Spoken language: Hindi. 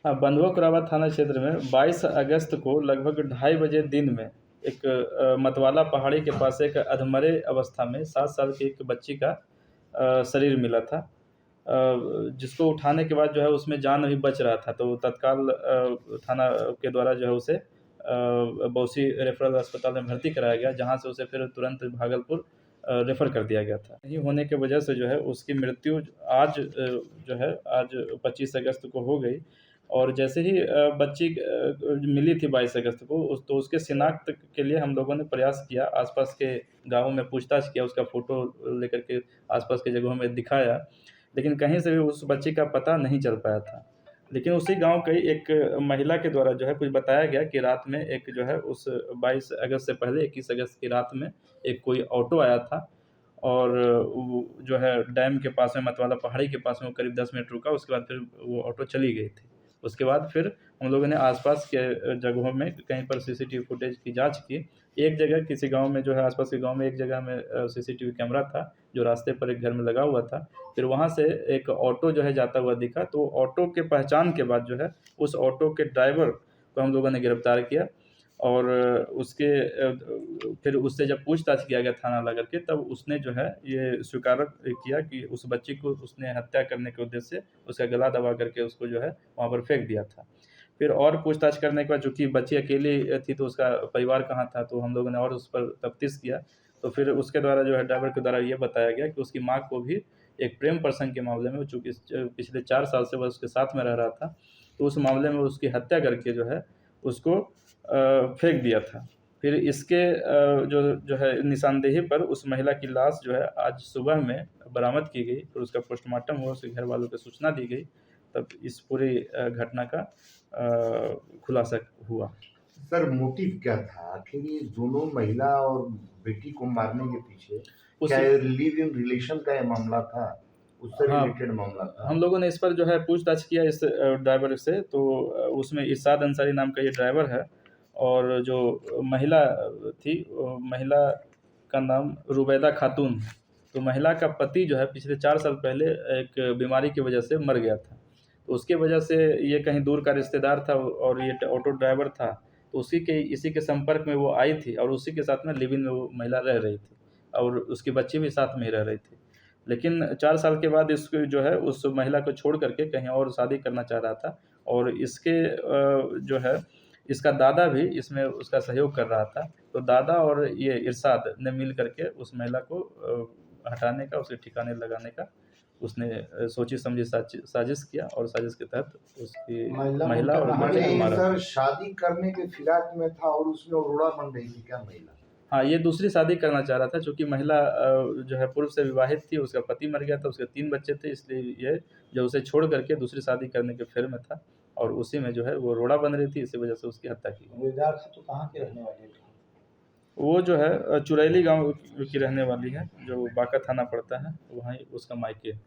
हाँ, बंधुआ कुरावा थाना क्षेत्र में 22 अगस्त को लगभग 2:30 बजे दिन में एक मतवाला पहाड़ी के पास एक अधमरे अवस्था में 7 साल की एक बच्ची का शरीर मिला था, जिसको उठाने के बाद जो है उसमें जान अभी बच रहा था। तो तत्काल थाना के द्वारा जो है उसे बौसी रेफरल अस्पताल में भर्ती कराया गया, जहाँ से उसे फिर तुरंत भागलपुर रेफ़र कर दिया गया था। नहीं होने की वजह से जो है उसकी मृत्यु आज जो है आज 25 अगस्त को हो गई। और जैसे ही बच्ची मिली थी 22 अगस्त को, तो उसके शिनाख्त के लिए हम लोगों ने प्रयास किया, आस-पास के गाँवों में पूछताछ किया, उसका फ़ोटो लेकर के आस-पास की जगहों में दिखाया, लेकिन कहीं से भी उस बच्ची का पता नहीं चल पाया था। लेकिन उसी गाँव की एक महिला के द्वारा जो है कुछ बताया गया कि रात में एक जो है उस 22 अगस्त से पहले 21 अगस्त की रात में एक कोई ऑटो आया था, और वो जो है डैम के पास में मतवाला पहाड़ी के पास में वो करीब 10 मिनट रुका, उसके बाद फिर वो ऑटो चली गई थी। उसके बाद फिर हम लोगों ने आस-पास के जगहों में कहीं पर सीसीटीवी फुटेज की जाँच की। एक जगह किसी गाँव में जो है आस-पास के गाँव में एक जगह में सीसीटीवी कैमरा था, जो रास्ते पर एक घर में लगा हुआ था। फिर वहाँ से एक ऑटो जो है जाता हुआ दिखा, तो ऑटो के पहचान के बाद जो है उस ऑटो के ड्राइवर को हम लोगों ने गिरफ़्तार किया, और उसके फिर उससे जब पूछताछ किया गया थाना ला करके, तब उसने जो है ये स्वीकार किया कि उस बच्ची को उसने हत्या करने के उद्देश्य से उसका गला दबा करके उसको जो है वहाँ पर फेंक दिया था। फिर और पूछताछ करने के बाद चूँकि बच्ची अकेली थी, तो उसका परिवार कहाँ था, तो हम लोगों ने और उस पर तफ्तीश किया। तो फिर उसके द्वारा जो है ड्राइवर के द्वारा ये बताया गया कि उसकी माँ को भी एक प्रेम प्रसंग के मामले में, चूँकि पिछले 4 साल से वह उसके साथ में रह रहा था, तो उस मामले में उसकी हत्या करके जो है उसको फेंक दिया था। फिर इसके जो है निशानदेही पर उस महिला की लाश जो है आज सुबह में बरामद की गई, फिर उसका पोस्टमार्टम हुआ, उसके घर वालों को सूचना दी गई, तब इस पूरी घटना का खुलासा हुआ। सर मोटिव क्या था? आखिर ये दोनों महिला और बेटी को मारने के पीछे क्या लिव इन रिलेशन का ये मामला था? उससे रिलेटेड मामला था? हम लोगों ने इस पर जो है पूछताछ किया इस ड्राइवर से, तो उसमें इरशाद अंसारी नाम का ये ड्राइवर है, और जो महिला थी, महिला का नाम रुबैदा खातून। तो महिला का पति जो है पिछले 4 साल पहले एक बीमारी की वजह से मर गया था। तो उसकी वजह से ये कहीं दूर का रिश्तेदार था, और ये ऑटो ड्राइवर था, तो इसी के संपर्क में वो आई थी, और उसी के साथ में लिव इन में वो महिला रह रही थी, और उसकी बच्ची भी साथ में ही रह रही थी। लेकिन 4 साल के बाद इसको जो है उस महिला को छोड़ करके कहीं और शादी करना चाह रहा था, और इसके जो है इसका दादा भी इसमें उसका सहयोग कर रहा था। तो दादा और ये इरशाद ने मिल करके उस महिला को हटाने का, उसके ठिकाने लगाने का उसने सोची समझी साजिश किया, और साजिश के तहत उसकी महिला और बच्चे को मारा। सर शादी करने के फिराक में था और उसमें रोड़ा बन रही थी क्या महिला? हाँ, ये दूसरी शादी करना चाह रहा था, चूँकि महिला जो है पूर्व से विवाहित थी, उसका पति मर गया था, उसके 3 बच्चे थे, इसलिए ये जो उसे छोड़ करके दूसरी शादी करने के फेर में था, और उसी में जो है वो रोड़ा बन रही थी, इसी वजह से उसकी हत्या की। तो कहाँ के रहने वाले थे? वो जो है चुरैली गाँव की रहने वाली है, जो बांका थाना पड़ता है, वहीं उसका मायके है।